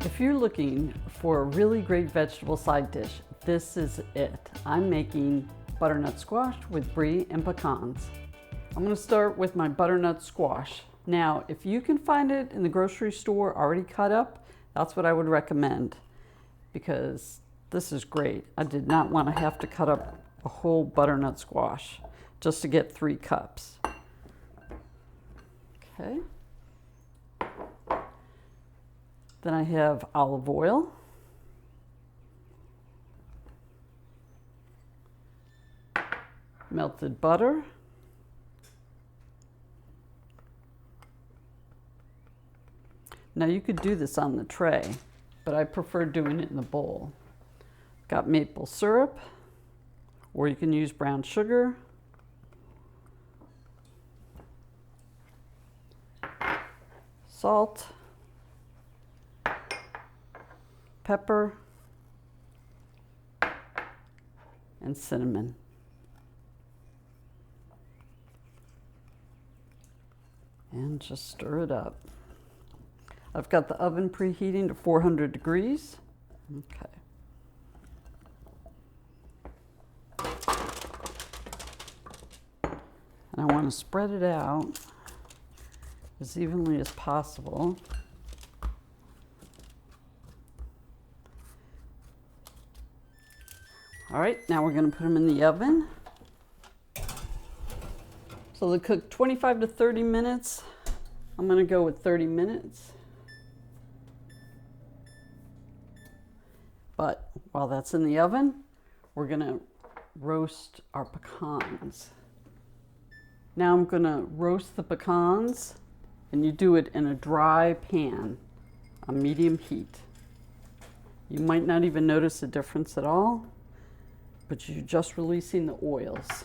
If you're looking for a really great vegetable side dish, this is it. I'm making butternut squash with brie and pecans. I'm going to start with my butternut squash. Now, if you can find it in the grocery store already cut up, that's what I would recommend, because this is great. I did not want to have to cut up a whole butternut squash just to get 3 cups. Okay. Then I have olive oil. Melted butter. Now you could do this on the tray, but I prefer doing it in the bowl. Got maple syrup, or you can use brown sugar. Salt. Pepper. And cinnamon. And just stir it up. I've got the oven preheating to 400 degrees. Okay. And I want to spread it out as evenly as possible. All right, now we're going to put them in the oven. So they cook 25 to 30 minutes. I'm going to go with 30 minutes. But while that's in the oven, we're going to roast our pecans. Now I'm going to roast the pecans, and you do it in a dry pan on medium heat. You might not even notice a difference at all, but you're just releasing the oils.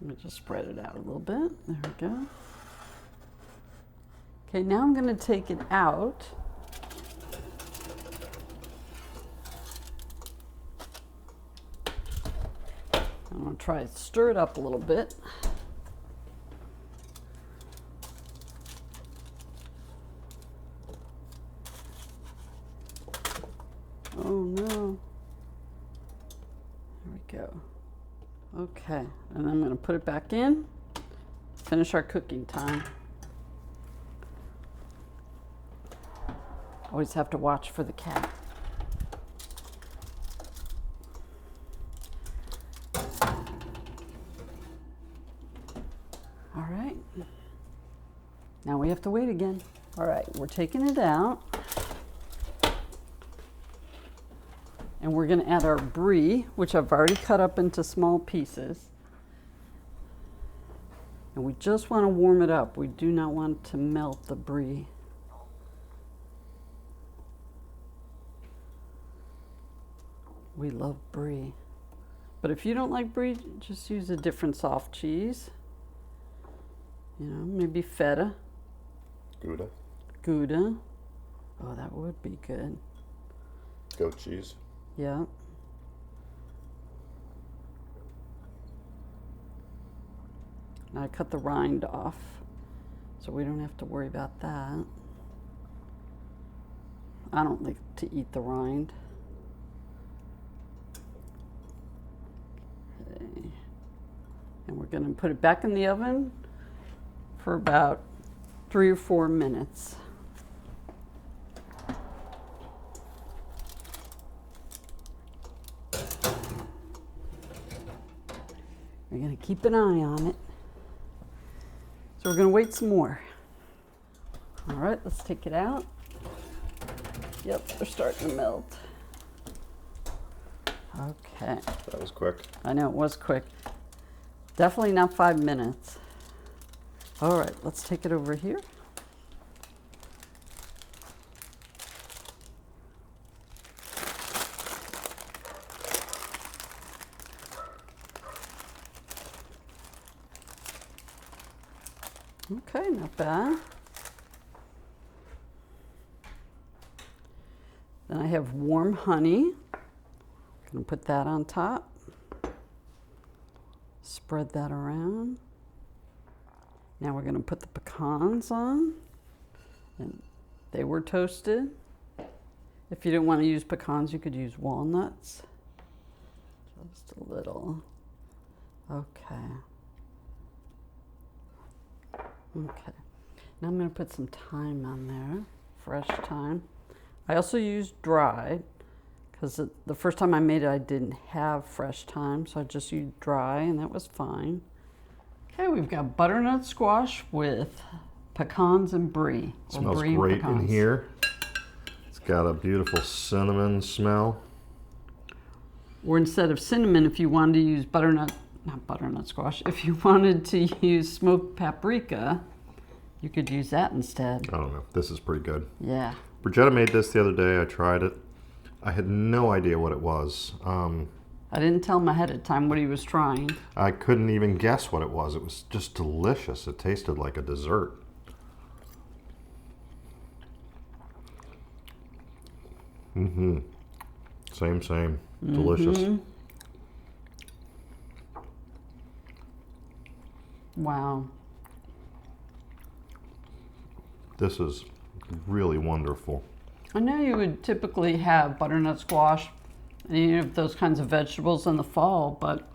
Let me just spread it out a little bit. There we go. Okay, now I'm going to take it out. I'm going to try to stir it up a little bit. Oh no. There we go. Okay, and I'm going to put it back in, finish our cooking time. Always have to watch for the cat. All right, now we have to wait again. All right, we're taking it out. And we're going to add our brie, which I've already cut up into small pieces. And we just want to warm it up. We do not want to melt the brie. We love brie. But if you don't like brie, just use a different soft cheese. You know, maybe feta. Gouda. Gouda. Oh, that would be good. Goat cheese. Yeah. I cut the rind off, so we don't have to worry about that. I don't like to eat the rind. Okay. And we're going to put it back in the oven for about 3 or 4 minutes. We're going to keep an eye on it. So we're going to wait some more. All right, let's take it out. Yep, they're starting to melt. Okay. That was quick. I know, it was quick. Definitely not 5 minutes. All right, let's take it over here. Okay, not bad. Then I have warm honey. I'm going to put that on top. Spread that around. Now we're going to put the pecans on. And They were toasted. If you didn't want to use pecans, you could use walnuts. Just a little. Okay. Okay. Now I'm going to put some thyme on there, fresh thyme. I also used dried because the first time I made it, I didn't have fresh thyme, so I just used dry, and that was fine. Okay, we've got butternut squash with pecans and brie. Smells great in here. It's got a beautiful cinnamon smell. Or instead of cinnamon, if you wanted to use not butternut squash, if you wanted to use smoked paprika, you could use that instead. I don't know. This is pretty good. Yeah. Brigetta made this the other day. I tried it. I had no idea what it was. I didn't tell him ahead of time what he was trying. I couldn't even guess what it was. It was just delicious. It tasted like a dessert. Mm-hmm. Same. Delicious. Wow. This is really wonderful. I know you would typically have butternut squash and any of those kinds of vegetables in the fall, but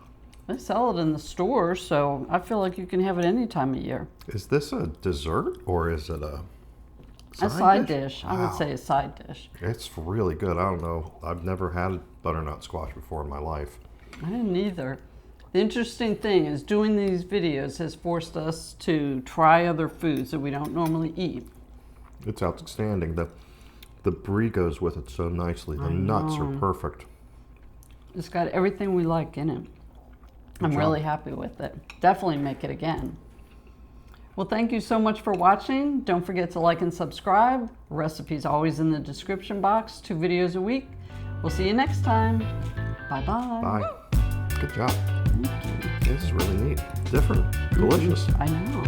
they sell it in the store, so I feel like you can have it any time of year. Is this a dessert or is it a side dish? Wow. I would say a side dish. It's really good. I don't know. I've never had butternut squash before in my life. I didn't either. The interesting thing is doing these videos has forced us to try other foods that we don't normally eat. It's outstanding. The brie goes with it so nicely. The nuts are perfect. It's got everything we like in it. I'm really happy with it. Definitely make it again. Well, thank you so much for watching. Don't forget to like and subscribe. Recipes always in the description box. 2 videos a week. We'll see you next time. Bye-bye. Bye. Good job. This is really neat. Different. Delicious. I know.